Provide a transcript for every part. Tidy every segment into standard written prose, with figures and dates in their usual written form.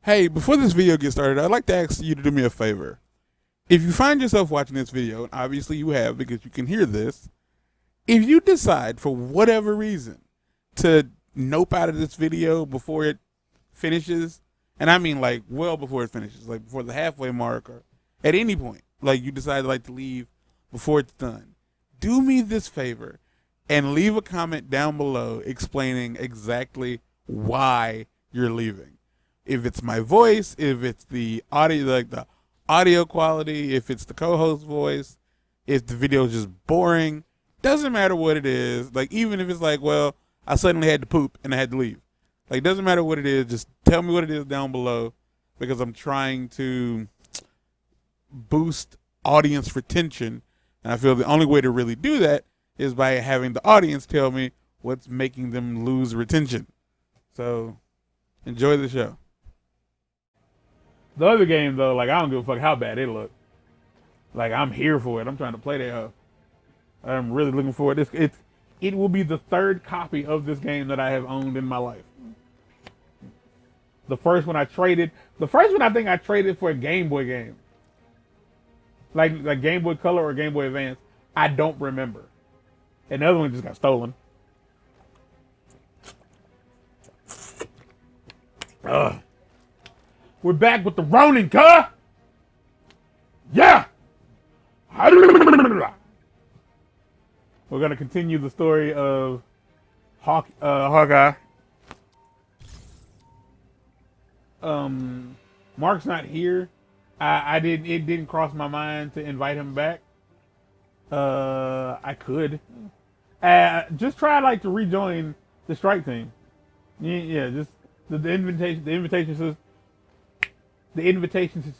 Hey, before this video gets started, I'd like to ask you to do me a favor. If you find yourself watching this video, and obviously you have because you can hear this, if you decide for whatever reason to nope out of this video before it finishes, and I mean like well before it finishes, like before the halfway mark or at any point, like you decide like to leave before it's done, do me this favor and leave a comment down below explaining exactly why you're leaving. If it's my voice, if it's the audio, like the audio quality, if it's the co-host voice, if the video is just boring, doesn't matter what it is. Like even if it's like, well, I suddenly had to poop and I had to leave. Like doesn't matter what it is, just tell me what it is down below because I'm trying to boost audience retention. And I feel the only way to really do that is by having the audience tell me what's making them lose retention. So enjoy the show. The other game, though, like, I don't give a fuck how bad it look. Like, I'm here for it. I'm trying to play that hoe. I'm really looking forward to it. It will be the third copy of this game that I have owned in my life. The first one I think I traded for a Game Boy game. Like Game Boy Color or Game Boy Advance. I don't remember. And the other one just got stolen. Ugh. We're back with the Ronin, cuh! Yeah! We're going to continue the story of Hawkeye. Mark's not here. It didn't cross my mind to invite him back. I could. Just try like to rejoin the strike team. Yeah, just the invitation says the invitation should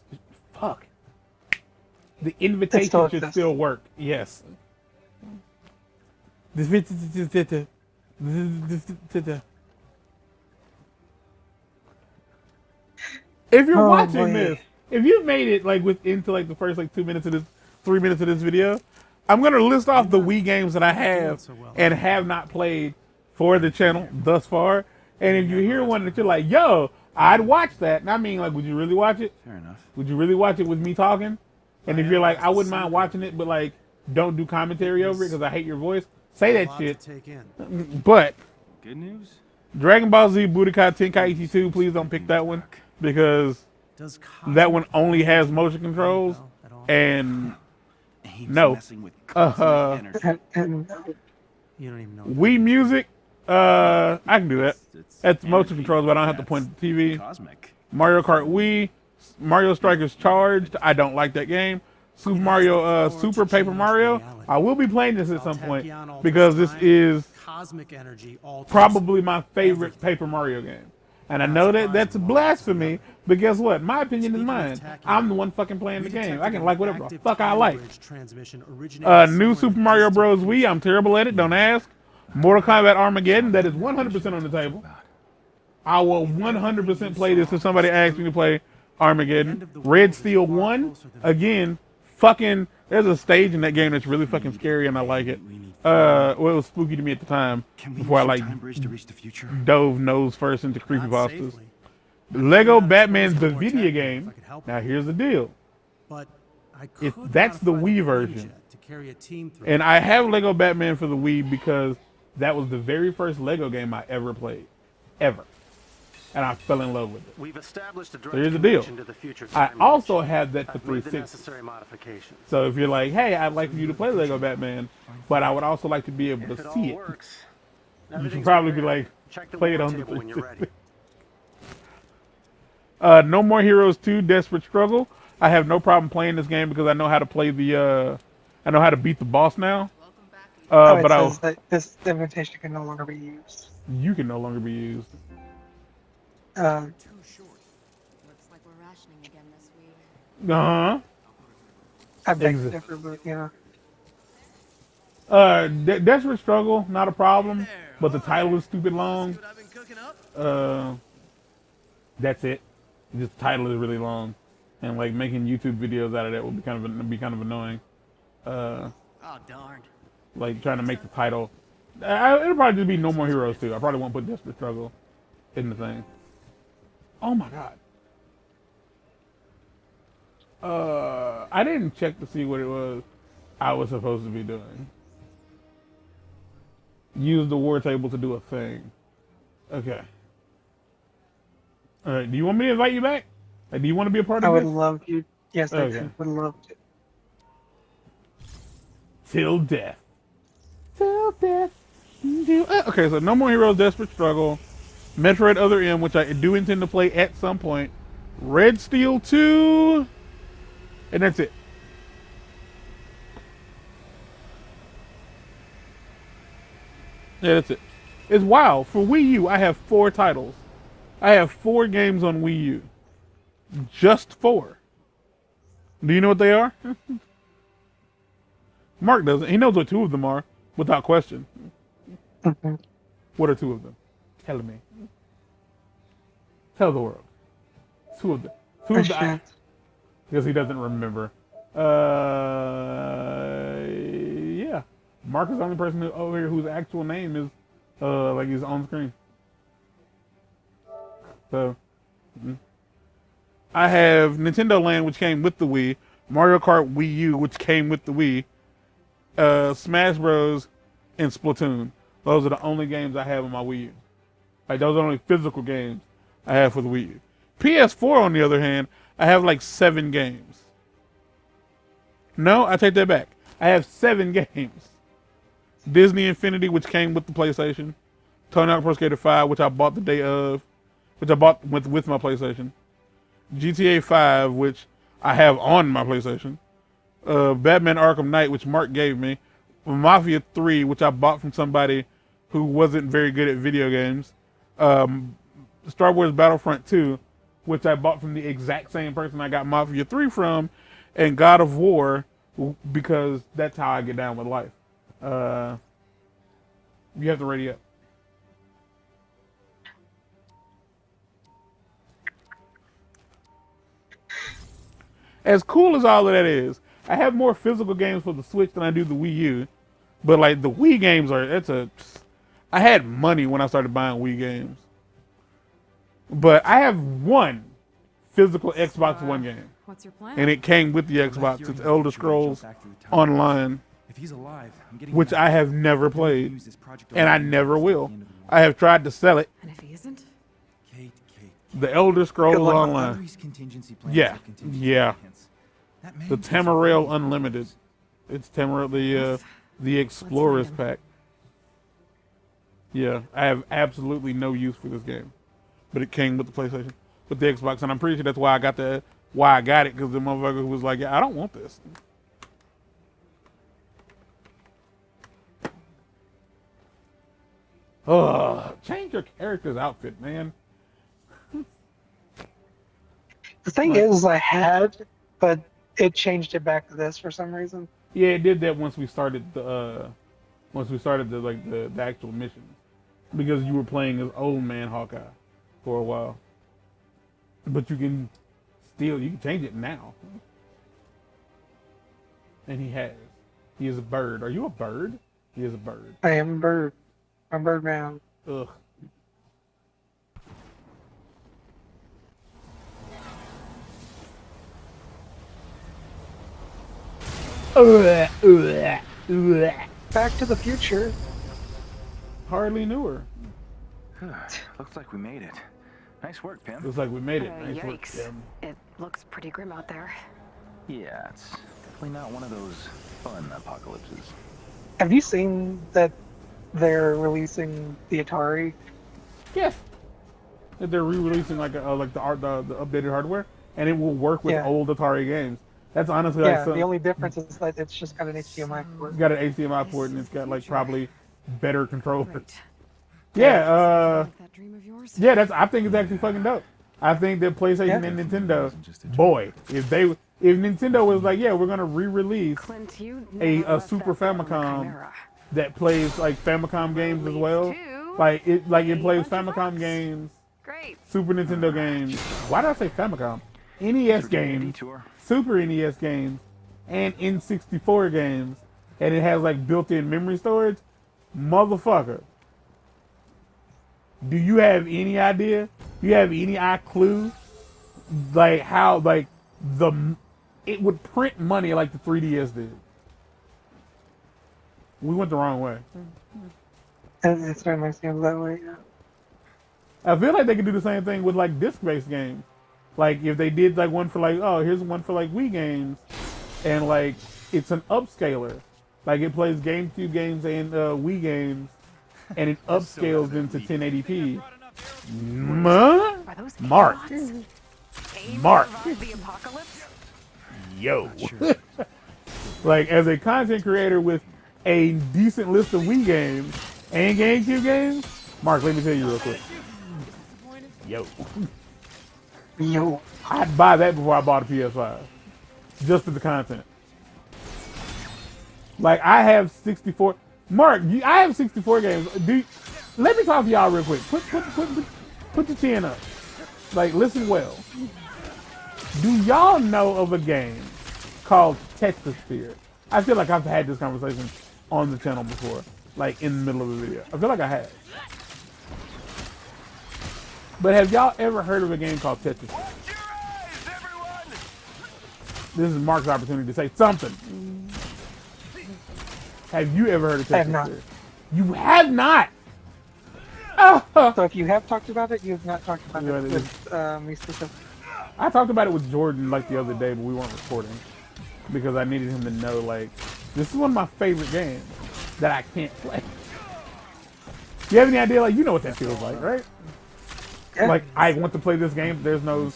still work. Yes. If you're watching this, if you've made it like into like the first like 3 minutes of this video, I'm gonna list off the Wii games that I have and have not played for the channel thus far. And if you hear one that you're like, yo, I'd watch that. And I mean, like, would you really watch it? Fair enough. Would you really watch it with me talking? And if you're like, I wouldn't mind watching it, but like, don't do commentary over it because I hate your voice. Say that shit. But good news. Dragon Ball Z Budokai Tenkaichi 2, please don't pick that one because that one only has motion controls and no. You don't even know. Wii Music, I can do that. That's motion controls, but I don't have to point at the TV. Cosmic. Mario Kart Wii, Mario Strikers Charged. I don't like that game. Super Mario, Super Paper Mario. I will be playing this at some point because this is probably my favorite Paper Mario game. And I know that that's blasphemy, but guess what? My opinion is mine. I'm the one fucking playing the game. I can like whatever the fuck I like. New Super Mario Bros. Wii. I'm terrible at it. Don't ask. Mortal Kombat Armageddon. That is 100% on the table. I will 100% play this if somebody asks me to play Armageddon. Red Steel 1. Again, fucking, there's a stage in that game that's really fucking scary and I like it. Well, it was spooky to me at the time before I like dove nose first into creepypastas. Lego Batman the video game. Now here's the deal. That's the Wii version. And I have Lego Batman for the Wii because that was the very first Lego game I ever played. Ever. And I fell in love with it. We've established a So here's the deal. I also have that for 360. So if you're like, hey, I'd like for you to play Lego Batman, but I would also like to be able to see it. You should probably be like, play it on the 360. No More Heroes 2 Desperate Struggle. I have no problem playing this game because I know how to play I know how to beat the boss now. But it says that this invitation can no longer be used. You can no longer be used. Too short. Looks like we're rationing again this week. I beg to differ, but yeah. Desperate Struggle, not a problem, but the title is stupid long. That's it. Just the title is really long, and like making YouTube videos out of that would be kind of annoying. Oh darn. Like trying to make the title. It'll probably just be No More Heroes 2. I probably won't put Desperate Struggle in the thing. Oh my god. I didn't check to see what it was I was supposed to be doing. Use the war table to do a thing. Okay. All right. Do you want me to invite you back? Like, do you want to be a part I of would this? love you. Yes, I Okay. would love to. Till death. Till death. Okay, so No More Heroes Desperate Struggle. Metroid Other M, which I do intend to play at some point. Red Steel 2. And that's it. Yeah, that's it. It's wild. For Wii U, I have 4 titles. I have 4 games on Wii U. Just 4. Do you know what they are? Mark doesn't. He knows what 2 of them are, without question. Mm-hmm. What are 2 of them? Tell me. Tell the world. 2 of them. 2 of them. Because he doesn't remember. Yeah. Mark is the only person over here whose actual name is like he's on screen. So I have Nintendo Land, which came with the Wii, Mario Kart Wii U, which came with the Wii, Smash Bros, and Splatoon. Those are the only games I have on my Wii U. Like, those are the only physical games I have for the Wii U. PS4, on the other hand, I have like 7 games. No, I take that back. I have 7 games. Disney Infinity, which came with the PlayStation. Tony Hawk Pro Skater 5, which I bought the day of, which I bought with my PlayStation. GTA 5, which I have on my PlayStation. Batman Arkham Knight, which Mark gave me. Mafia 3, which I bought from somebody who wasn't very good at video games. Star Wars Battlefront 2, which I bought from the exact same person I got Mafia 3 from. And God of War, because that's how I get down with life. You have to ready up. As cool as all of that is, I have more physical games for the Switch than I do the Wii U. But like the Wii games I had money when I started buying Wii games. But I have one physical Xbox One game. What's your plan? And it came with the Xbox. It's Elder Scrolls Online, If he's alive, I'm getting which I have never played, and I never will. I have tried to sell it. And if he isn't? Kate. The Elder Scrolls Online. Battery's contingency plans Yeah, have contingency yeah. plans. That man The takes Tamarail everything. Unlimited. It's Tamarail, the Explorers find him. pack. Yeah, I have absolutely no use for this game, but it came with the PlayStation, with the Xbox, and I'm pretty sure that's why I got it, because the motherfucker was like, yeah, I don't want this. Change your character's outfit, man. The thing is, I had, but it changed it back to this for some reason. Yeah, it did that once we started the the actual missions, because you were playing as old man Hawkeye for a while. But you can change it now. And he is a bird. Are you a bird? He is a bird. I am a bird. I'm Birdman. Ugh. Back to the Future. Hardly knew her. Looks like we made it. Nice work, Pim. Looks like we made it. Nice work, Yikes. Tim. It looks pretty grim out there. Yeah, it's definitely not one of those fun apocalypses. Have you seen that they're releasing the Atari? Yes. That they're re-releasing like the updated hardware, and it will work with old Atari games. That's honestly Yeah, the only difference is that it's just got an HDMI port. It's got an HDMI port, and it's got like probably better controllers. Great. Yeah, Like that dream of yours? yeah. I think it's actually fucking dope. I think that PlayStation and Nintendo, boy, if Nintendo was like, yeah, we're gonna re-release Clint, you a never left Super that phone Famicom Chimera. that plays like Famicom games as well, like it plays Famicom games, Great. Super Nintendo games. Why did I say Famicom? NES games, Detour. Super NES games, and N64 games, and it has like built-in memory storage. Motherfucker, do you have any idea? Do you have any clue, like how like the it would print money like the 3DS did. We went the wrong way. And it certainly seems that way. Yeah. I feel like they could do the same thing with like disc-based games. Like if they did like one for like, oh, here's one for like Wii games, and like it's an upscaler. Like it plays GameCube games and Wii games, and it upscales them to 1080p. Are those Mark. aliens? Aim Mark. to survive the apocalypse? Yo. Like as a content creator with a decent list of Wii games and GameCube games, Mark, let me tell you real quick. Yo. Yo. I'd buy that before I bought a PS5. Just for the content. Like I have 64. Mark, I have 64 games. Let me talk to y'all real quick. Put your chin up. Like listen well. Do y'all know of a game called Tetrisphere? I feel like I've had this conversation on the channel before. Like in the middle of a video. I feel like I have. But have y'all ever heard of a game called Tetrisphere? This is Mark's opportunity to say something. Have you ever heard of Tetrisphere? I have not. You have not? So if you have talked about it, you have not talked about Yeah, it with me specifically. I talked about it with Jordan like the other day, but we weren't recording. Because I needed him to know, like, this is one of my favorite games that I can't play. You have any idea? Like, you know what that feels like, right? Yeah. Like, I want to play this game, but there's no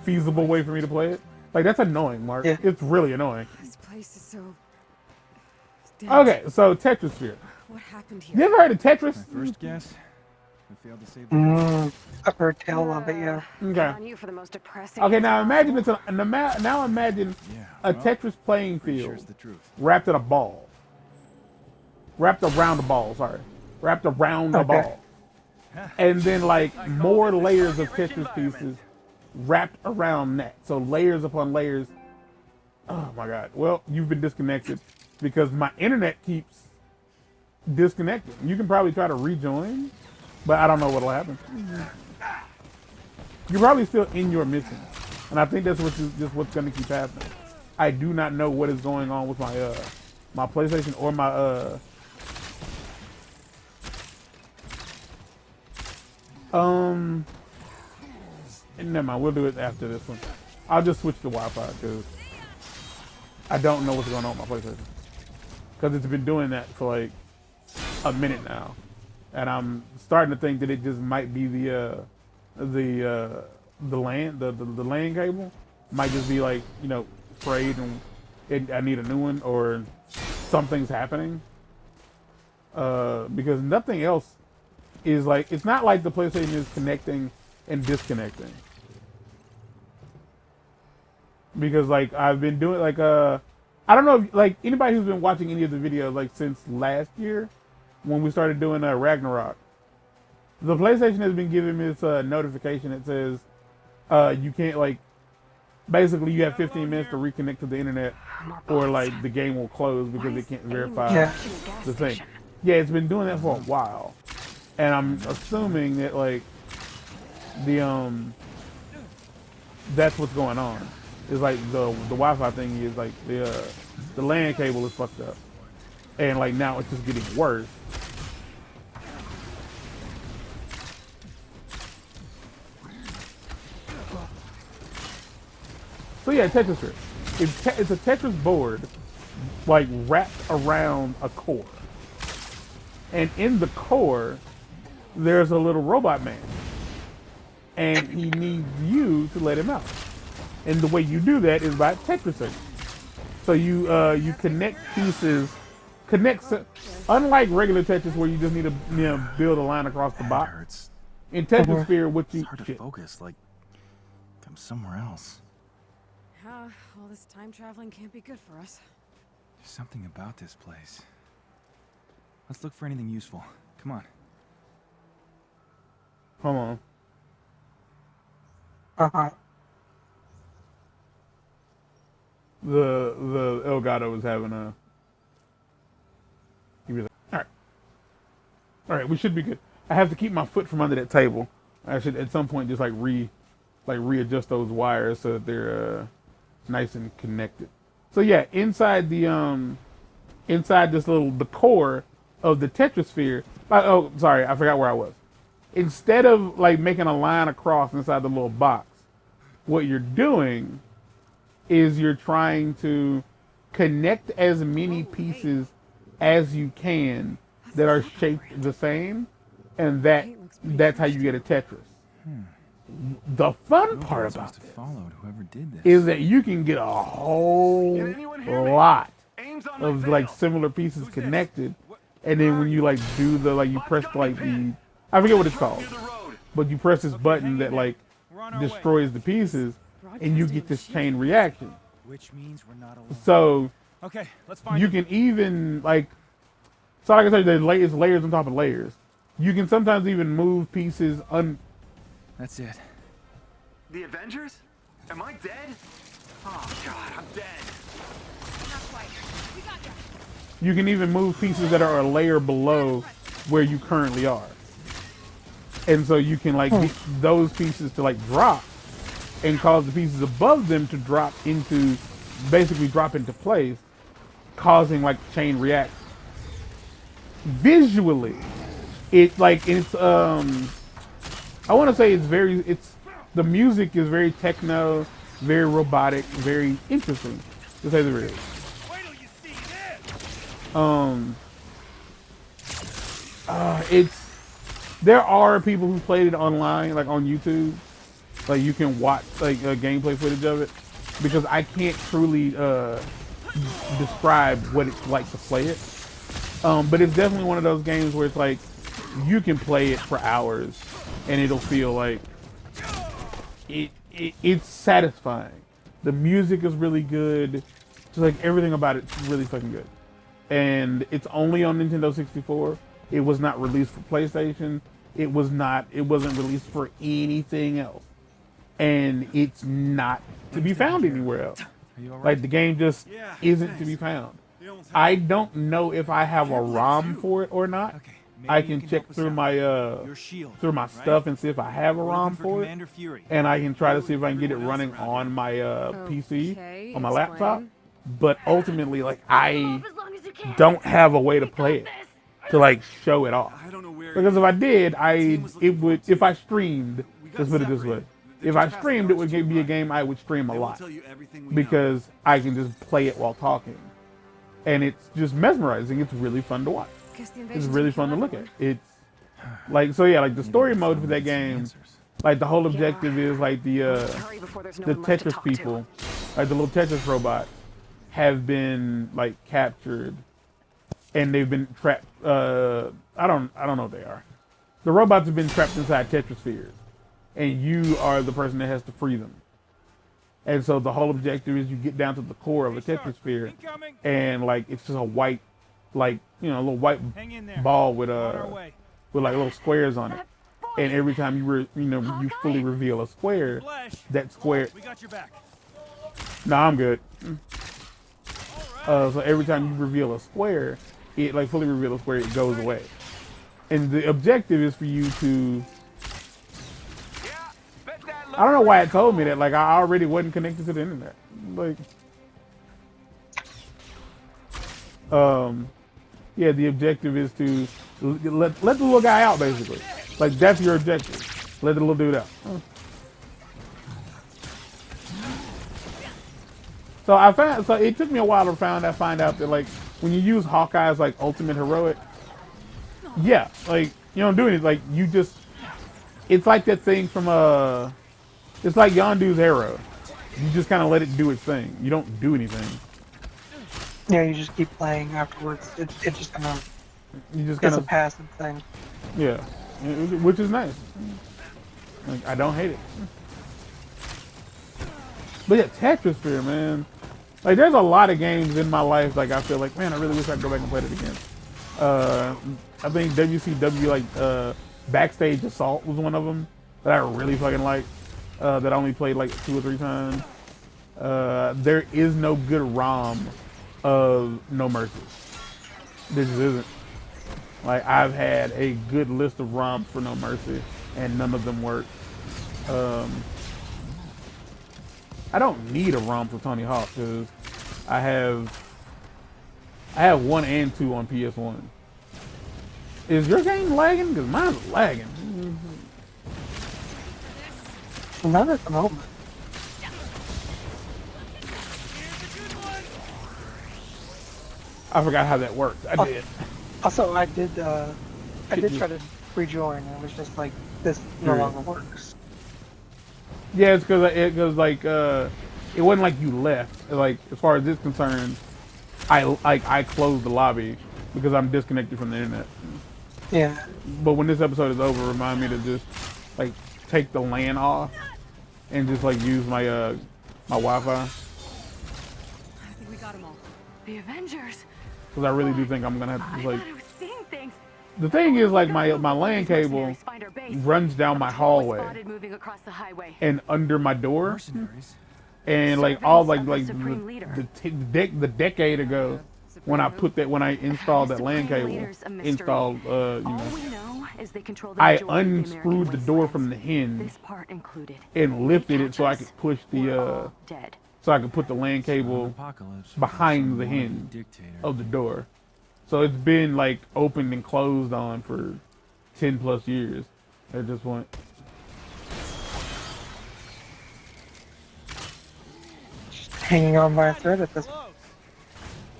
feasible way for me to play it. Like, that's annoying, Mark. Yeah. It's really annoying. This place is so dead. Okay, so Tetrisphere. What happened You here? ever heard of Tetris? First guess, we failed to save the I've heard tell of it, yeah. Okay. On you for the most depressing. Okay, now imagine now imagine a well, Tetris playing pretty sure field it's the truth. wrapped in a ball. Wrapped around a ball, sorry. Wrapped around a Okay. ball. And then like more layers of Tetris pieces wrapped around that. So layers upon layers. Oh my God. Well, you've been disconnected because my internet keeps disconnecting. You can probably try to rejoin, but I don't know what'll happen. You're probably still in your mission. And I think that's just what's gonna keep happening. I do not know what is going on with my my PlayStation or my never mind, we'll do it after this one. I'll just switch to Wi-Fi because I don't know what's going on with my PlayStation. Because it's been doing that for like a minute now. And I'm starting to think that it just might be the LAN cable. Might just be like, you know, frayed and I need a new one or something's happening. Because nothing else is like, it's not like the PlayStation is connecting and disconnecting. Because like I've been doing like I don't know if like anybody who's been watching any of the videos like since last year when we started doing Ragnarok, the PlayStation has been giving me this notification that says you can't like basically you have 15 minutes to reconnect to the internet or like the game will close because it can't verify Yeah. the thing. Yeah, it's been doing that for a while. And I'm assuming that like the that's what's going on. It's like the Wi-Fi thing is like the LAN cable is fucked up. And like now it's just getting worse. So yeah, Tetrisphere. It's a Tetris board like wrapped around a core. And in the core, there's a little robot man. And he needs you to let him out. And the way you do that is by Tetrising. So you connect pieces, unlike regular Tetris where you just need to build a line across the That box. hurts. In Tetrisphere, what you It's hard to focus. Like I'm somewhere else. All this time traveling can't be good for us. There's something about this place. Let's look for anything useful. Come on. Hold on. Uh-huh. The Elgato was having a. He was like, all right, we should be good. I have to keep my foot from under that table. I should at some point just like readjust those wires so that they're nice and connected. So yeah, inside this the core of the Tetrasphere. Oh, sorry, I forgot where I was. Instead of like making a line across inside the little box, what you're doing is you're trying to connect as many pieces as you can that are shaped the same, and that's how you get a Tetris. The fun part about this followed whoever did this. is that you can get a whole lot of like similar pieces connected, and then when you like do the like you press like the I forget what it's called, but you press this button that like destroys the pieces, and you get this chain reaction. Which means we're not alone. So Okay, let's find you him. can even like, so like I said, there's layers on top of layers. You can sometimes even move pieces That's it. The Avengers? Am I dead? Oh God, I'm dead. you can even move pieces that are a layer below where you currently are. And so you can like get those pieces to like drop and cause the pieces above them to basically drop into place, causing like chain reaction. Visually, I want to say the music is very techno, very robotic, very interesting, to say the least. Wait till you see this. There are people who played it online, like on YouTube. Like you can watch like gameplay footage of it, because I can't truly describe what it's like to play it. But it's definitely one of those games where it's like you can play it for hours and it'll feel like it's satisfying. The music is really good. Just like everything about it's really fucking good. And it's only on Nintendo 64. It was not released for PlayStation. It wasn't released for anything else. And it's not to be found anywhere else. Are you all right? Like the game just isn't to be found. I don't know if I have a ROM for it or not. Okay, maybe I you can can check help us through out. my Your shield, right? stuff and see if I have a We're ROM looking for it, Commander Fury. and I can try to see if I can get it Everyone else running around on my PC, Okay, on my laptop. explain. But ultimately, like I don't have a way to play it to like show it off. I don't know where. Because if I did, if I streamed, let's put it this way. If I streamed, it would be a game I would stream a lot, because I can just play it while talking. And it's just mesmerizing. It's really fun to watch. Guess the It's invasion's really gonna fun to kill look at. everyone. It's like, so yeah, like the story mode for that game, like the whole objective is like Hurry before there's no the one left to Tetris talk people, like the little Tetris robots, have been like captured, and they've been trapped. I don't know what they are. The robots have been trapped inside Tetraspheres, and you are the person that has to free them. And so the whole objective is you get down to the core of a Tetrasphere, and like it's just a white, like little white Hang in there. ball with On our way. like little squares on it. And every time you fully reveal a square, Flash. that square. We got your back. Nah, I'm good. So every time you reveal a square, it like fully reveal a square, it goes away. And the objective is for you to. I don't know why it told me that. Like I already wasn't connected to the internet. Like, yeah, the objective is to let the little guy out, basically. Like that's your objective. Let the little dude out. So it took me a while to find out that like when you use Hawkeye's like ultimate heroic, yeah, like you don't do anything. Like you just, it's like that thing from it's like Yondu's arrow. You just kind of let it do its thing. You don't do anything. Yeah, you just keep playing afterwards. It just kind of You just it's kind a of, passive thing. yeah, which is nice. Like I don't hate it. But yeah, Tetrasphere, man. Like there's a lot of games in my life like I feel like, man, I really wish I could go back and play it again. I think WCW like Backstage Assault was one of them that I really fucking liked. That I only played like 2 or 3 times. There is no good ROM of No Mercy. There just isn't. Like I've had a good list of ROMs for No Mercy, and none of them work. I don't need a ROM for Tony Hawk because I have 1 and 2 on PS1. Is your game lagging? Because mine's lagging. Not at the moment. I forgot how that worked. I did. Also, I did try to rejoin, and it was just like, this no longer works. Yeah, it's because like it wasn't like you left. Like as far as this concerned, I closed the lobby because I'm disconnected from the internet. Yeah. But when this episode is over, remind me to just like take the LAN off and just like use my my Wi-Fi. I think we got them all. The Avengers. Because I really do think I'm gonna have to I like. thought I was seeing things. The thing is, like my LAN cable Mercenaries find our base. runs down my hallway Spotted moving across the highway. and under my door, Mercenaries. and like Servants all of the like Supreme Leader. the decade ago when I installed that LAN Supreme cable, Leader's a mystery. installed you All know. we know is they control the I majority of the American unscrewed the door wastelands. from the hinge This part included. and lifted it so I Catch us, could push we're the all dead. so I could put the LAN So an cable apocalypse behind from the some wannabe hinge dictator. of the door. So it's been like opened and closed on for 10 plus years at this point. Just hanging on by a thread at this point.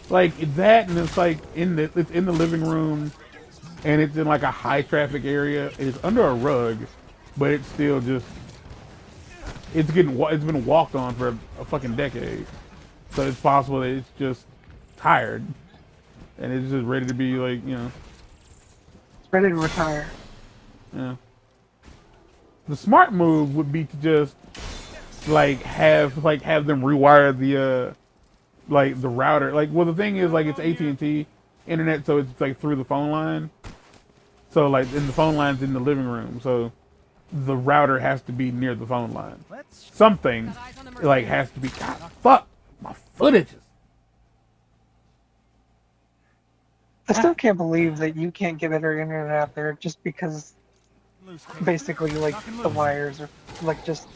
Like it's that, and it's like it's in the living room, and it's in like a high traffic area. It's under a rug, but it's still just it's been walked on for a fucking decade. So it's possible that it's just tired, and it's just ready to be like It's ready to retire. yeah. The smart move would be to just like have them rewire the like the router. Like, well, the thing is, like, it's AT&T internet, so it's like through the phone line. So like, and the phone line's in the living room, so the router has to be near the phone line. Something like has to be. God, fuck my footage. I still can't believe that you can't get better internet out there just because basically like the wires are like just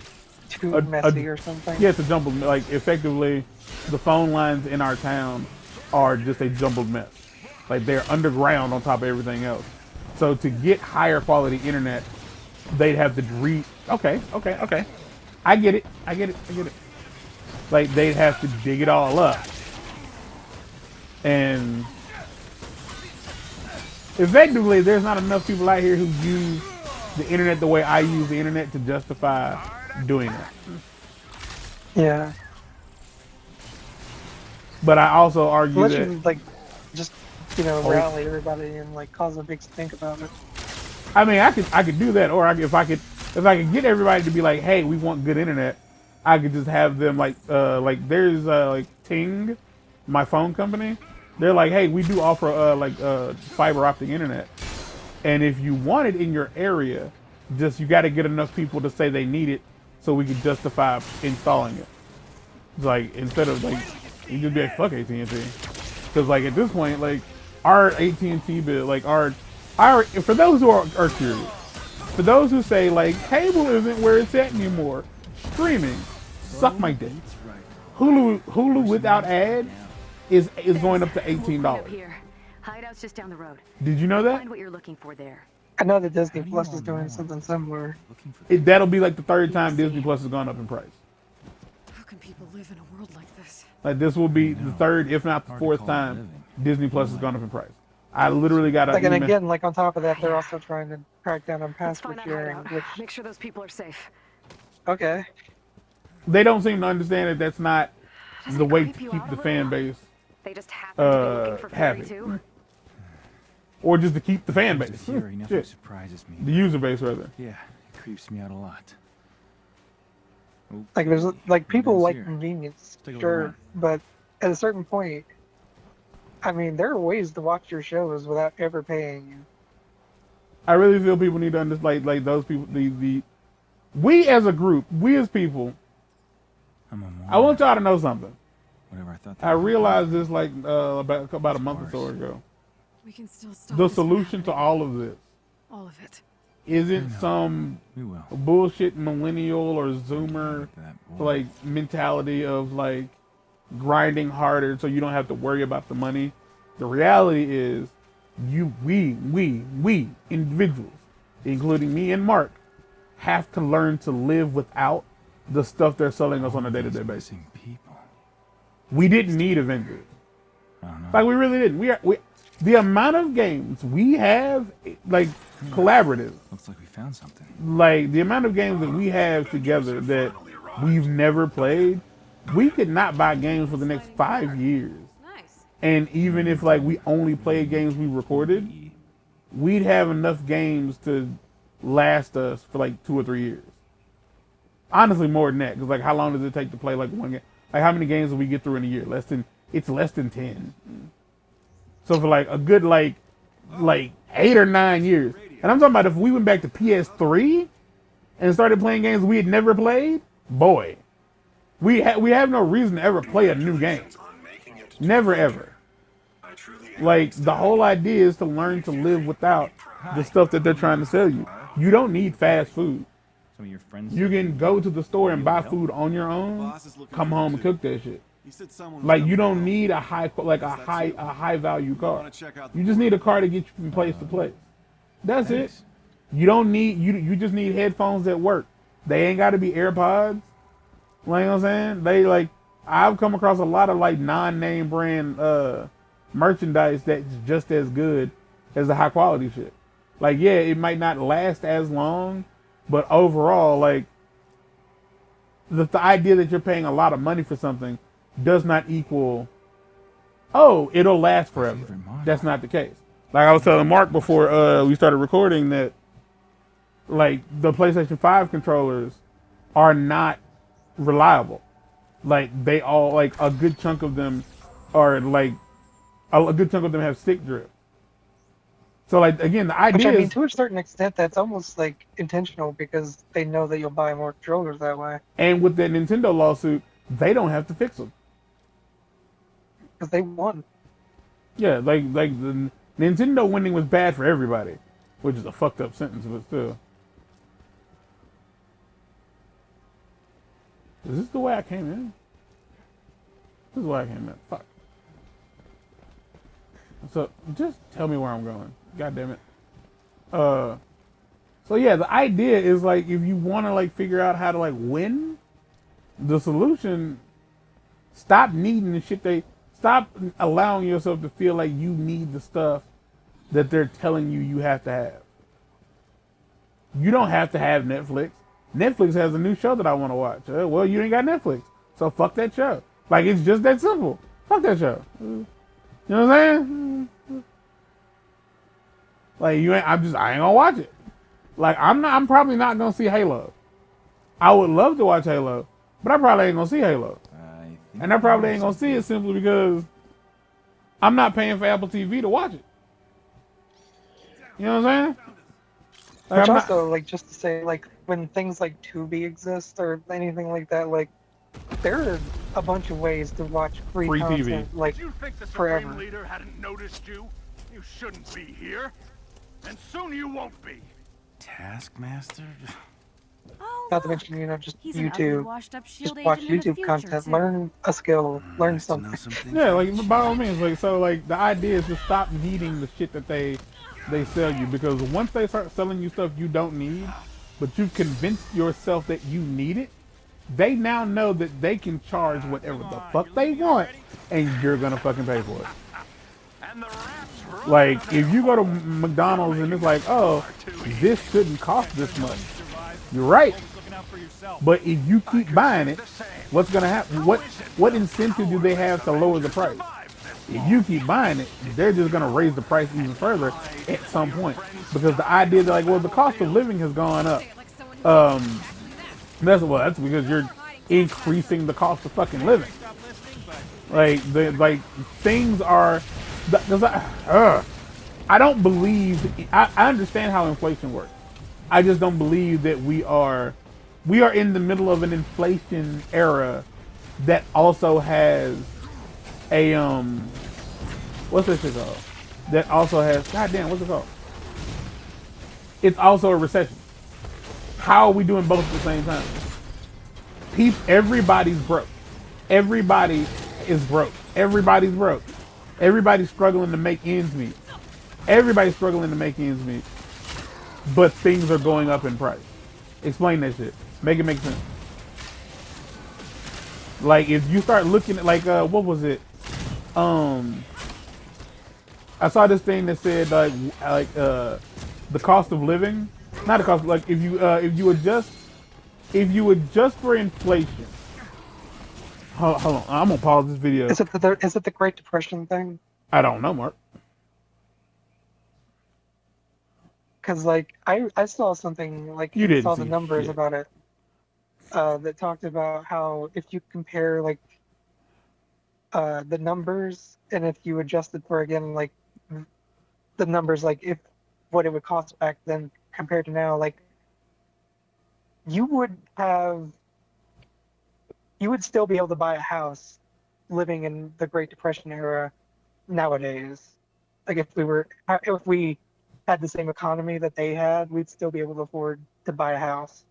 too messy or something. Yeah, it's a jumbled. Like, effectively, the phone lines in our town are just a jumbled mess. Like, they're underground on top of everything else. So to get higher quality internet, they'd have to Okay. I get it. Like, they'd have to dig it all up. And effectively, there's not enough people out here who use the internet the way I use the internet to justify doing it. Yeah. But I also argue Unless that you like just rally everybody and like cause a big stink about it. I mean, I could do that, or if I could get everybody to be like, hey, we want good internet, I could just have them like there's like Ting, my phone company. They're like, hey, we do offer fiber optic internet, and if you want it in your area, just you got to get enough people to say they need it, so we can justify installing it. Like, instead of like, you just be like, fuck AT&T, because like at this point, like our AT&T bill, like our for those who are curious, for those who say like cable isn't where it's at anymore, streaming, suck my dick. Hulu without ad is going up to $18. Here. Hideout's just down the road. Did you know that? Find what you're looking for there. I know that Disney Plus is doing something similar. That'll be like the third time Disney Plus has gone up in price. How can people live in a world like this? Like, this will be the third, if not the fourth time Disney Plus has gone up in price. I literally got a Like, and email. again, like on top of that, they're also trying to crack down on Let's password find that sharing, hideout. which Make sure those people are safe. okay. They don't seem to understand that that's not Does the it way creep to you keep out the a fan little? base They just happen to be looking for happy. Fury too. Or just to keep the fan Comes base. to Fury, nothing Shit. surprises me. The user base, rather. Yeah, it creeps me out a lot. Oh, Like there's like people Who's like here? convenience, Take a look sure, around. but at a certain point, I mean, there are ways to watch your shows without ever paying you. I really feel people need to understand, like those people, we as a group, we as people, I'm on I want y'all to know something. Whatever I thought. I realized this like about a month or so ago. We can still stop The this from solution to happening. all of this All of it. isn't some We will. bullshit millennial or zoomer That boy. like mentality of like grinding harder so you don't have to worry about the money. The reality is we individuals, including me and Mark, have to learn to live without the stuff they're selling us on a day-to-day basis. Missing people. We didn't need Avengers. I don't know. Like we really didn't. We the amount of games we have like collaborative, Looks like we found something. like the amount of games that we have together that we've never played, we could not buy games for the next 5 years. Nice. And even if like we only played games we recorded, we'd have enough games to last us for like 2 or 3 years. Honestly, more than that, because like how long does it take to play like one game? Like how many games do we get through in a year? It's less than 10. So for like a good like 8 or 9 years, and I'm talking about if we went back to PS3 and started playing games we had never played, boy, we have no reason to ever play a new game. Never ever. Like the whole idea is to learn to live without the stuff that they're trying to sell you. You don't need fast food. Some of your friends. You can go to the store and buy food on your own, come home and cook that shit. Like you don't need a high value car. You just need a car to get you from place to place. That's it. You don't need you just need headphones that work. They ain't got to be AirPods. Like, you know what I'm saying? They like I've come across a lot of like non-name brand merchandise that's just as good as the high quality shit. Like yeah, it might not last as long, but overall like the idea that you're paying a lot of money for something does not equal, oh, it'll last forever. That's not the case. Like I was telling Mark before we started recording that like the PlayStation 5 controllers are not reliable. Like they all, like a good chunk of them are like, a good chunk of them have stick drift. So like, again, the idea Which I mean, is, to a certain extent, that's almost like intentional because they know that you'll buy more controllers that way. and with that Nintendo lawsuit, they don't have to fix them. Because they won. Yeah, like the Nintendo winning was bad for everybody, which is a fucked up sentence, but still. Is this the way I came in? This is the way I came in. Fuck. So just tell me where I'm going. God damn it. So yeah, the idea is like if you want to like figure out how to like win, the solution, stop needing the shit stop allowing yourself to feel like you need the stuff that they're telling you have to have. You don't have to have Netflix. Netflix has a new show that I want to watch. Well, you ain't got Netflix, so fuck that show. Like it's just that simple. Fuck that show. You know what I'm saying? Like I ain't gonna watch it. Like I'm probably not gonna see Halo. I would love to watch Halo, but I probably ain't gonna see Halo. And I probably ain't gonna see it simply because I'm not paying for Apple TV to watch it. You know what I'm saying? Like, Which I'm also, like, just to say, like, when things like Tubi exist or anything like that, like, there are a bunch of ways to watch free content, TV. like, You think the forever. Supreme Leader hadn't noticed you? You shouldn't be here. And soon you won't be. Taskmaster? Oh, Not to look. mention, you know, just He's an ugly, YouTube. washed-up Just shield watch agent in the YouTube content, future, too. learn a skill, learn Nice to know something. some things Yeah, about like by all you. means, like so, like the idea is to stop needing the shit that they sell you, because once they start selling you stuff you don't need, but you've convinced yourself that you need it, they now know that they can charge whatever the fuck they want, and you're gonna fucking pay for it. And the rats Like if you go to McDonald's and it's like, oh, this shouldn't cost this much. You're right. But if you keep buying it, what's gonna happen? What incentive do they have to lower the price? If you keep buying it, they're just gonna raise the price even further at some point. Because the idea that like, well, the cost of living has gone up. That's because you're increasing the cost of fucking living. Like things are. I don't believe. I understand how inflation works. I just don't believe that we are in the middle of an inflation era that also has a what's this shit called? That also has, goddamn, what's it called? it's also a recession. How are we doing both at the same time? Everybody's broke. Everybody is broke. Everybody's broke. Everybody's struggling to make ends meet. Everybody's struggling to make ends meet. But things are going up in price. Explain that shit. Make it make sense. Like if you start looking at like what was it? I saw this thing that said the cost of living, not the cost. Like if you adjust for inflation. Hold on, I'm gonna pause this video. Is it the Great Depression thing? I don't know, Mark. Because like I saw something like You didn't saw see the numbers shit. about it that talked about how if you compare like the numbers and if you adjusted for again like the numbers like if what it would cost back then compared to now, like you would still be able to buy a house living in the Great Depression era nowadays. Like if we had the same economy that they had, we'd still be able to afford to buy a house.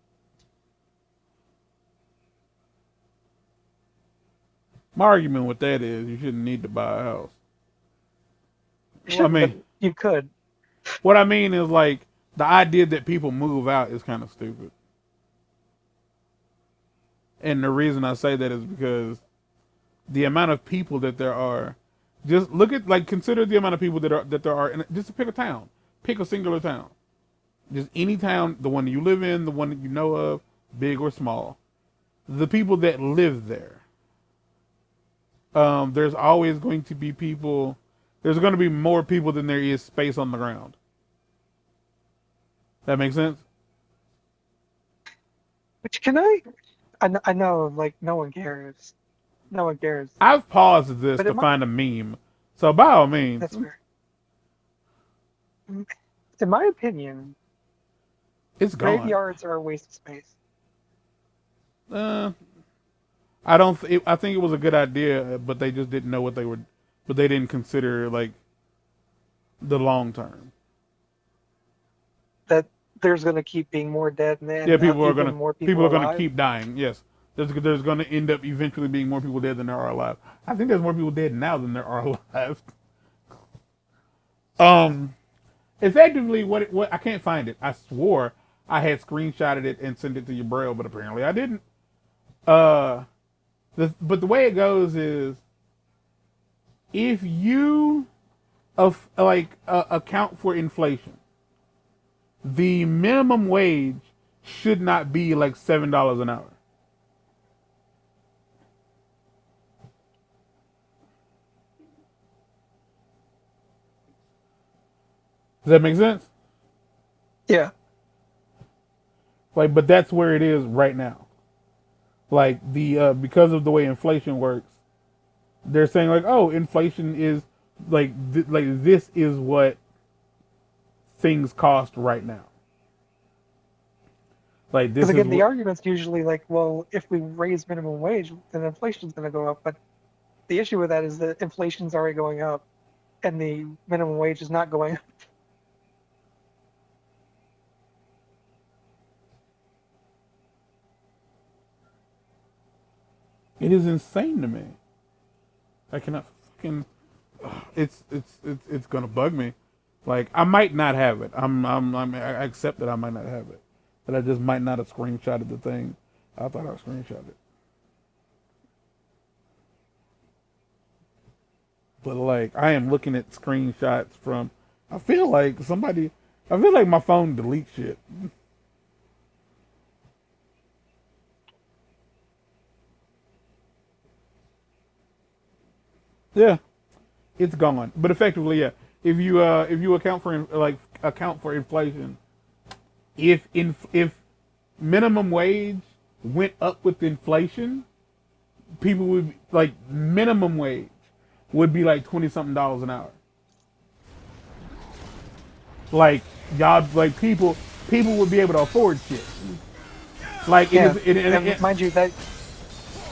My argument with that is you shouldn't need to buy a house. Sure, I mean, you could. what I mean is like the idea that people move out is kind of stupid. And the reason I say that is because the amount of people that there are, just look at like consider the amount of people that there are in, just to pick a town, pick a singular town, just any town, the one that you live in, the one that you know of, big or small, the people that live there. There's always going to be people. There's going to be more people than there is space on the ground. That makes sense? Which I know, like, no one cares. No one cares. I've paused this But to find a meme. So by all means. That's fair. In my opinion, It's gone. graveyards are a waste of space. I don't. I think it was a good idea, but they just didn't know what they were. But they didn't consider like the long term. That there's going to keep being more dead, and Yeah, people are gonna. more People are gonna alive. keep dying. Yes, there's going to end up eventually being more people dead than there are alive. I think there's more people dead now than there are alive. Effectively, what I can't find it. I swore I had screenshotted it and sent it to your braille, but apparently I didn't. But the way it goes is, if you account for inflation, the minimum wage should not be like $7 an hour. Does that make sense? Yeah. Like, but that's where it is right now. Like because of the way inflation works, they're saying like, oh, inflation is like this is what things cost right now. Like this Because again, is the argument's usually like, well, if we raise minimum wage, then inflation's going to go up. But the issue with that is that inflation's already going up, and the minimum wage is not going up. It is insane to me. I cannot fucking. It's gonna bug me. Like I might not have it. I accept that I might not have it, but I just might not have screenshotted the thing. I thought I screenshotted it. But like I am looking at screenshots from. I feel like my phone deletes shit. Yeah, it's gone. But effectively, yeah. If you account for inflation, if minimum wage went up with inflation, people would like minimum wage would be like $20-something an hour. Like y'all, like people would be able to afford shit. Like Yeah. it, Mind you, that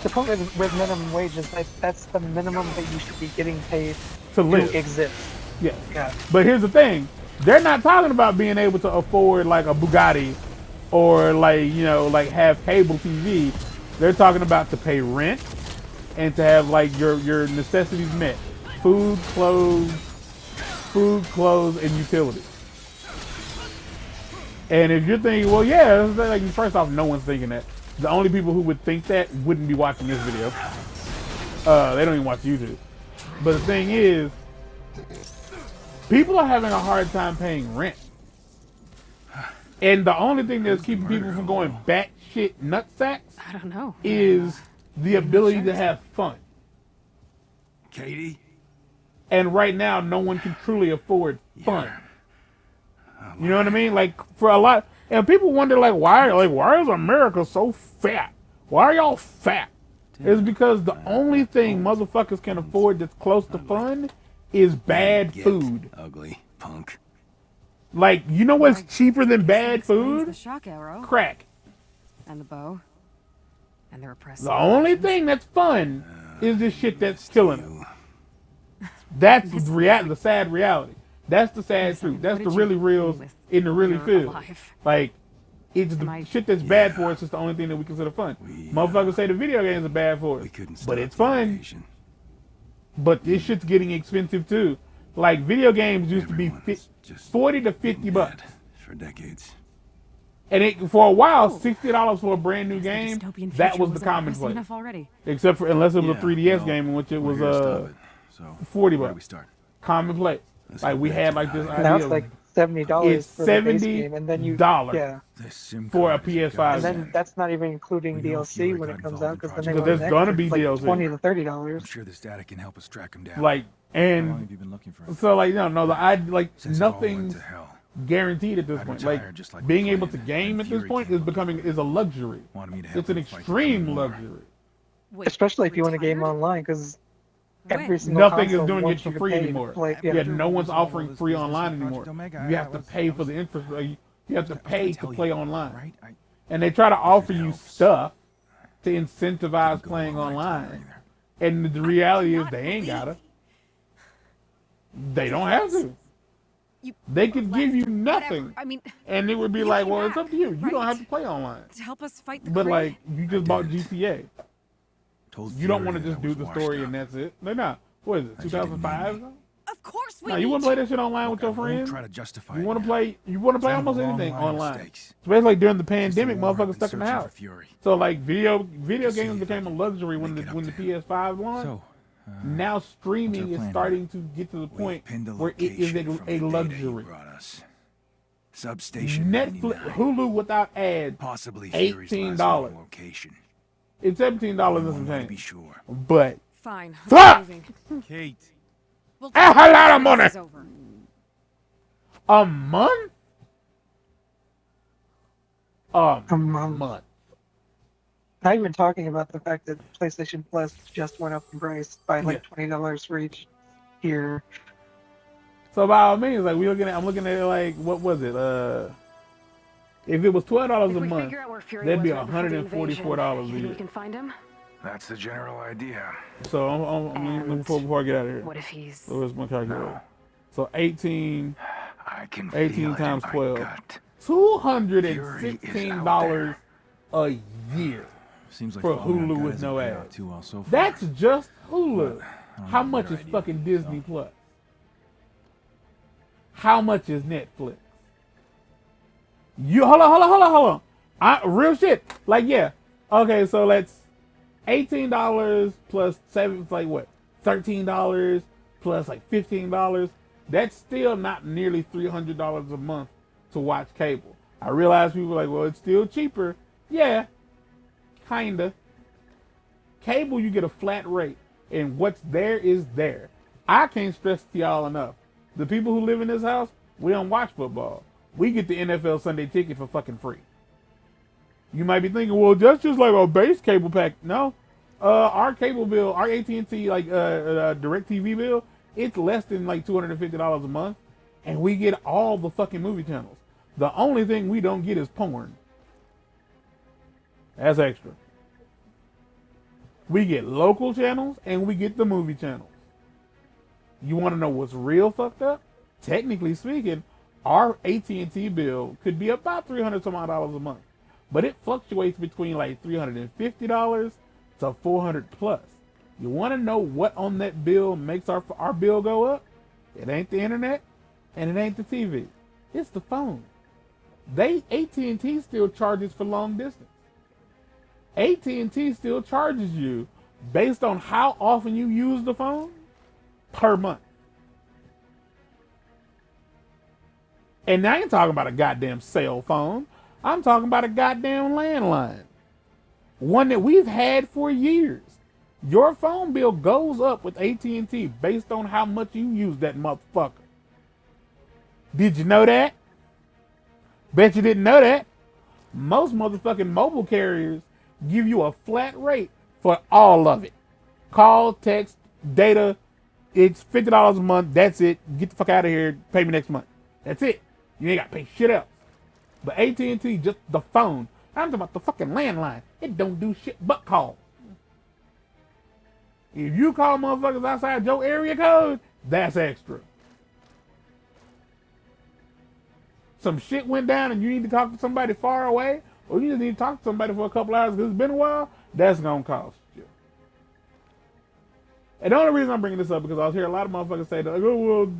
the problem with minimum wage is that that's the minimum that you should be getting paid to live. to exist. Yeah. Yeah. But here's the thing: They're not talking about being able to afford like a Bugatti or like, you know, like have cable TV. They're talking about to pay rent and to have like your necessities met. Food, clothes, and utilities. And if you're thinking, well, yeah, like first off, no one's thinking that. The only people who would think that wouldn't be watching this video. They don't even watch YouTube. But the thing is, people are having a hard time paying rent. And the only thing that's keeping people from going batshit nutsacks I don't know. is the ability to have fun. Katie? And right now, no one can truly afford fun. You know what I mean? Like for a lot, and people wonder like why is America so fat? Why are y'all fat? It's because the only thing motherfuckers can afford that's close to fun is bad food. Ugly punk. Like, you know what's cheaper than bad food? The shock arrow Crack. and the bow and the repressive. The only thing that's fun is this shit that's killing us. That's the sad reality. That's the sad truth. That's the really real in the really feel. Like, it's the shit that's bad for us is the only thing that we consider fun. Motherfuckers say the video games are bad for us, but it's fun. But this shit's getting expensive too. Like, video games used to be 40 to 50 bucks. For decades. And for a while, $60 for a brand new game, that was the commonplace. Except for, unless it was a 3DS game in which it was 40 bucks. Commonplace. Like, we had like this idea. Now it's like $70 for the base game, and then you for a PS5. And then that's not even including DLC when it comes out, because then there's gonna be like DLC. $20 to $30. I'm sure this data can help us track him down. Like, How long and have you been looking for him? so like Since it all went nothing's to hell. guaranteed at this I'd point. retire Like, just like being the able to plan, game and at this Fury point came is a luxury. Wanted me to help It's an him fight the extreme war. luxury. Especially if you want to game online, because every single Nothing is console doing wants it for you to free pay to anymore. play- Yeah, no one's offering free online anymore. You have to pay for the infrastructure. You have to pay to play online. Right? And they try to offer you helps. stuff to incentivize Didn't go playing on my time online. either. And the reality is they ain't gotta. They don't have to. They could give you nothing. I mean, And it would be You like, came well, it's back, up to you. You don't right? have to play online. to help us fight the But Kree. like, you just bought didn't. GTA. Told You don't Fury want to that just I do was the washed story up. and that's it. They're not. What is it? That you didn't need 2005? me. Of course we No, you want to play that shit online with your Look, I won't friends? try to justify You it want to now. play? You want to play It's almost been a long anything line of online. mistakes. Especially during the Just a pandemic, war I've motherfuckers been stuck in the searching for house. Fury. So like video See games if I became a can luxury when make the it when the up to you. PS5 launched. So, Now streaming what's our is plan starting to get to the we've point pinned a where it is location from a the data you luxury. brought us. Substation Netflix, 99. Hulu without ads, Possibly Fury's last $18. known location. It's $17 and One some way to be change. sure. But Fine. Fuck! Kate. We'll A talk lot of when money. this is over. a month, A month. month. Not even talking about the fact that PlayStation Plus just went up in price by like $20 for each year. So by all means, like I'm looking at it like, what was it? If it was $12 If a we month, figure out where Fury that'd be was right before the $144 a invasion, you think year. we can find him? That's the general idea. So before I get out of here, What if he's... where's my calculator? So 18 I can 18 feel it times in my 12. gut. $216 a year Seems like for following our Hulu gut with isn't no paying ads. out too well so far. That's just Hulu. I don't How have a much better is idea, fucking Disney so. Plus? How much is Netflix? You hold on. Real shit. Like, yeah. Okay, so that's $18 plus seven. It's like what? $13 plus like $15. That's still not nearly $300 a month to watch cable. I realize people are like, well, it's still cheaper. Yeah, kinda. Cable, you get a flat rate, and what's there is there. I can't stress to y'all enough. The people who live in this house, we don't watch football. We get the NFL Sunday ticket for fucking free. You might be thinking, well, that's just like a base cable pack. No, our cable bill, our AT&T like Direct TV bill, it's less than like $250 a month, and we get all the fucking movie channels. The only thing we don't get is porn. That's extra. We get local channels and we get the movie channels. You want to know what's real fucked up? Technically speaking, our AT&T bill could be about $300 some odd dollars a month, but it fluctuates between like $350 to $400 plus. You want to know what on that bill makes our bill go up? It ain't the internet, and it ain't the TV. It's the phone. AT&T still charges for long distance. AT&T still charges you based on how often you use the phone per month. And I ain't talking about a goddamn cell phone. I'm talking about a goddamn landline. One that we've had for years. Your phone bill goes up with AT&T based on how much you use that motherfucker. Did you know that? Bet you didn't know that. Most motherfucking mobile carriers give you a flat rate for all of it. Call, text, data. It's $50 a month. That's it. Get the fuck out of here. Pay me next month. That's it. You ain't got to pay shit else. But AT&T, just the phone. I'm talking about the fucking landline. It don't do shit but call. If you call motherfuckers outside your area code, that's extra. Some shit went down and you need to talk to somebody far away, or you just need to talk to somebody for a couple hours because it's been a while, that's going to cost you. And the only reason I'm bringing this up because I was hearing a lot of motherfuckers say, that, like, oh, well,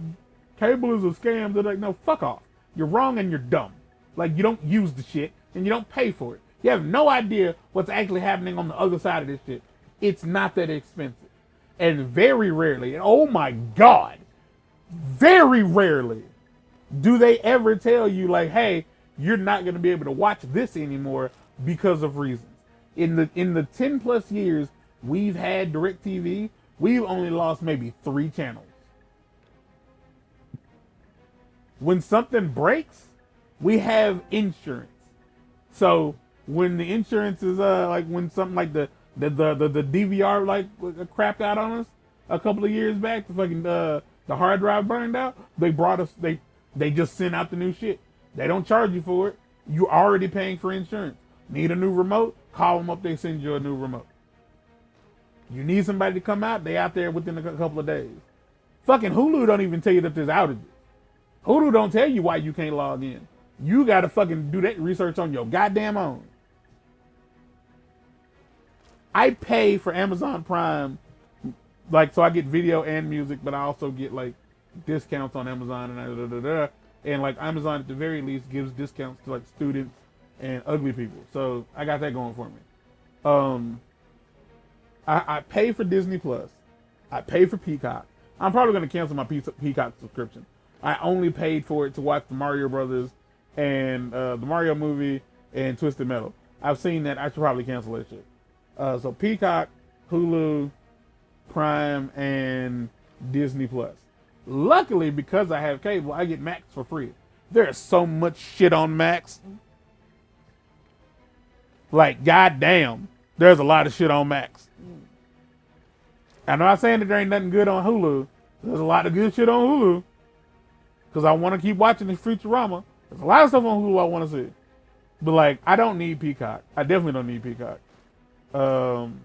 cable is a scam. They're like, no, fuck off. You're wrong and you're dumb. Like, you don't use the shit and you don't pay for it. You have no idea what's actually happening on the other side of this shit. It's not that expensive. And very rarely, and oh my God, very rarely do they ever tell you like, hey, you're not going to be able to watch this anymore because of reasons. In the 10 plus years we've had DirecTV, we've only lost maybe 3 channels. When something breaks, we have insurance. So when the insurance is like when something like the DVR like crapped out on us a couple of years back, the fucking the hard drive burned out, they just sent out the new shit. They don't charge you for it. You're already paying for insurance. Need a new remote? Call them up, they send you a new remote. You need somebody to come out, they out there within a couple of days. Fucking Hulu don't even tell you that there's outages. Hulu don't tell you why you can't log in. You gotta fucking do that research on your goddamn own. I pay for Amazon Prime, like, so I get video and music, but I also get like discounts on Amazon and like Amazon at the very least gives discounts to like students and ugly people. So I got that going for me. I pay for Disney Plus. I pay for Peacock. I'm probably gonna cancel my Peacock subscription. I only paid for it to watch the Mario Brothers and the Mario movie and Twisted Metal. I've seen that. I should probably cancel that shit. So Peacock, Hulu, Prime, and Disney Plus. Luckily, because I have cable, I get Max for free. There's so much shit on Max. Like, goddamn, there's a lot of shit on Max. I'm not saying that there ain't nothing good on Hulu. There's a lot of good shit on Hulu. Because I want to keep watching the Futurama. There's a lot of stuff on Hulu I want to see. But, like, I don't need Peacock. I definitely don't need Peacock. And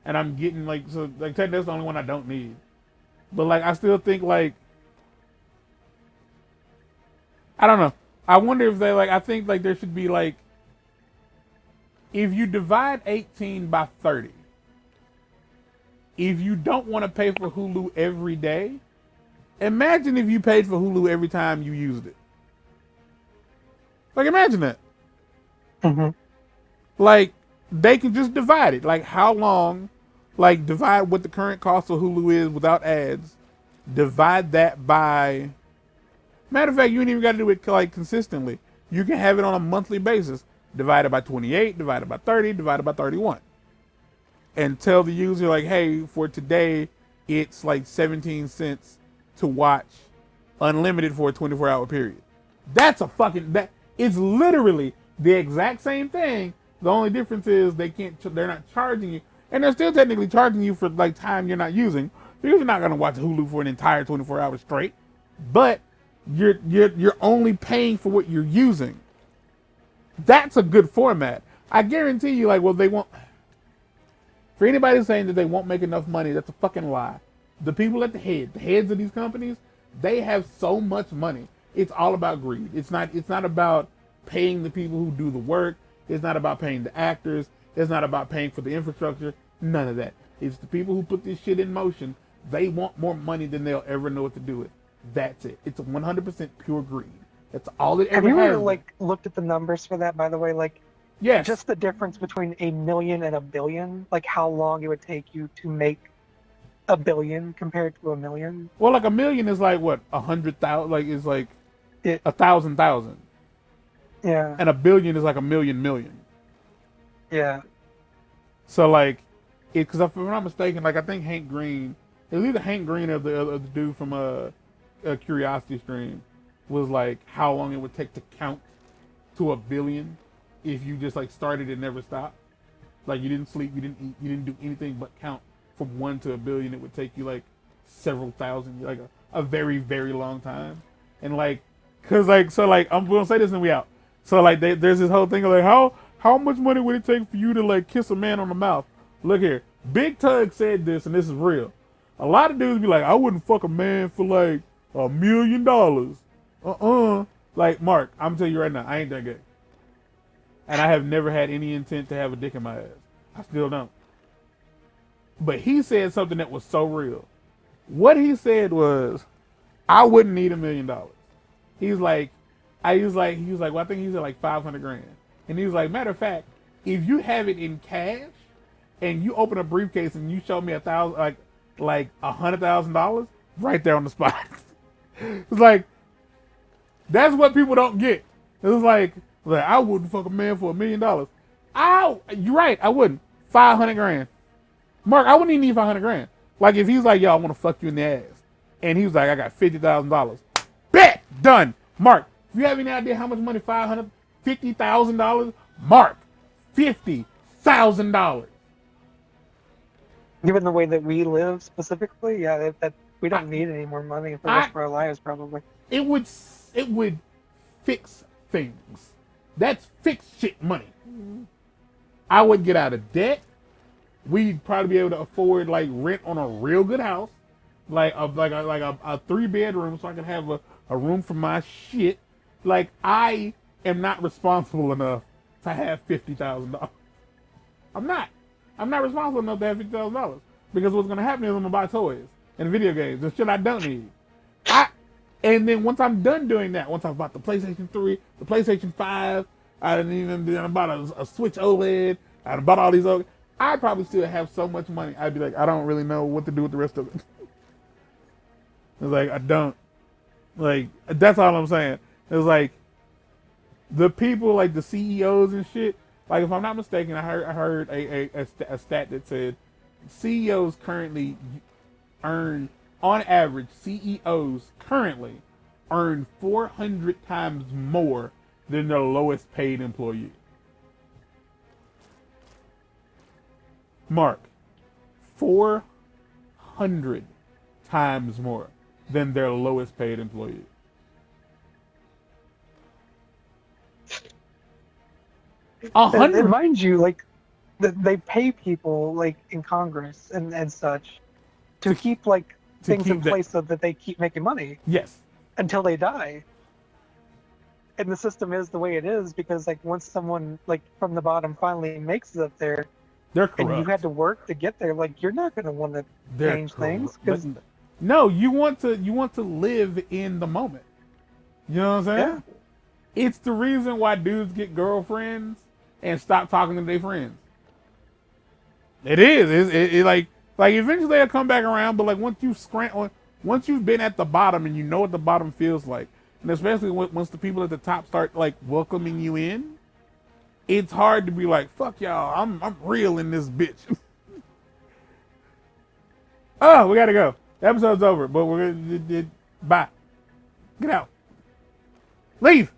I'm getting, like, so, like, technically that's the only one I don't need. But, like, I still think, like, I don't know. I wonder if they, like, I think, like, there should be, like, if you divide 18 by 30, if you don't want to pay for Hulu every day, imagine if you paid for Hulu every time you used it. Like, imagine that. Mm-hmm. Like, they can just divide it. Like, how long, like, divide what the current cost of Hulu is without ads. Divide that by, matter of fact, you ain't even got to do it, like, consistently. You can have it on a monthly basis. Divided by 28, divided by 30, divided by 31. And tell the user, like, hey, for today, it's like 17 cents to watch unlimited for a 24-hour period. That's a fucking, that it's literally the exact same thing. The only difference is they're not charging you, and they're still technically charging you for like time you're not using, because you're not gonna watch Hulu for an entire 24 hours straight. But you're only paying for what you're using. That's a good format. I guarantee you, like, well, they won't. For anybody saying that they won't make enough money, that's a fucking lie. The people at the heads of these companies, they have so much money. It's all about greed. It's not about paying the people who do the work. It's not about paying the actors. It's not about paying for the infrastructure. None of that. It's the people who put this shit in motion. They want more money than they'll ever know what to do with. That's it. It's 100% pure greed. That's all it ever has. Have you ever been. like looked at the numbers for that? By the way, like Yes. just the difference between a million and a billion, like how long it would take you to make a billion compared to a million. Well, like a million is like what 100,000. Like is like It, 1,000,000, yeah, and a billion is like a million. yeah. So like, because if I'm not mistaken, like I think Hank Green, it was either Hank Green or the dude from a Curiosity Stream, was like how long it would take to count to a billion if you just like started and never stopped. Like you didn't sleep, you didn't eat, you didn't do anything but count from 1 to a billion. It would take you like several thousand, like a very, very long time. And like, cause like, so like, I'm gonna say this and we out. So like, there's this whole thing of like, how much money would it take for you to like kiss a man on the mouth? Look here, Big Tug said this, and this is real. A lot of dudes be like, I wouldn't fuck a man for like $1 million. Like Mark, I'm gonna tell you right now, I ain't that gay, and I have never had any intent to have a dick in my ass. I still don't. But he said something that was so real. What he said was, I wouldn't need $1 million. He's like, he was like, well, I think he said like 500 grand. And he was like, matter of fact, if you have it in cash and you open a briefcase and you show me like $100,000 right there on the spot. It's like, that's what people don't get. It was like I wouldn't fuck a man for $1 million. You're right, I wouldn't. 500 grand. Mark, I wouldn't even need 500 grand. Like if he's like, yo, I want to fuck you in the ass. And he was like, I got $50,000. Bet! Done. Mark, if you have any idea how much money $50,000? Mark, $50,000. Given the way that we live specifically, yeah, that we don't need any more money for the rest of our lives, probably. It would fix things. That's fixed shit money. I would get out of debt. We'd probably be able to afford like rent on a real good house, like a 3-bedroom, so I can have a room for my shit. Like I am not responsible enough to have $50,000. I'm not responsible enough to have $50,000 because what's gonna happen is I'm gonna buy toys and video games and shit I don't need. And then once I'm done doing that, once I've bought the PlayStation 3, the PlayStation 5, I bought a Switch OLED, I bought all these other, I'd probably still have so much money. I'd be like, I don't really know what to do with the rest of it. It's like, I don't. Like, that's all I'm saying. It's like, the people, like the CEOs and shit, like if I'm not mistaken, I heard a stat that said CEOs currently earn, on average, CEOs currently earn 400 times more than their lowest paid employee. Mark, 400 times more than their lowest paid employee. And mind you, like they pay people like in Congress and such to keep like things in place so that they keep making money. Yes. Until they die. And the system is the way it is because like once someone like from the bottom finally makes it up there, they're corrupt. And you had to work to get there, like you're not going to want to change things. No, you want to live in the moment. You know what I'm saying? Yeah. It's the reason why dudes get girlfriends and stop talking to their friends. It is. It like eventually they'll come back around, but like once you've been at the bottom and you know what the bottom feels like, and especially once the people at the top start like welcoming you in, it's hard to be like, fuck y'all, I'm real in this bitch. Oh, we gotta go. The episode's over, but we're gonna bye. Get out. Leave.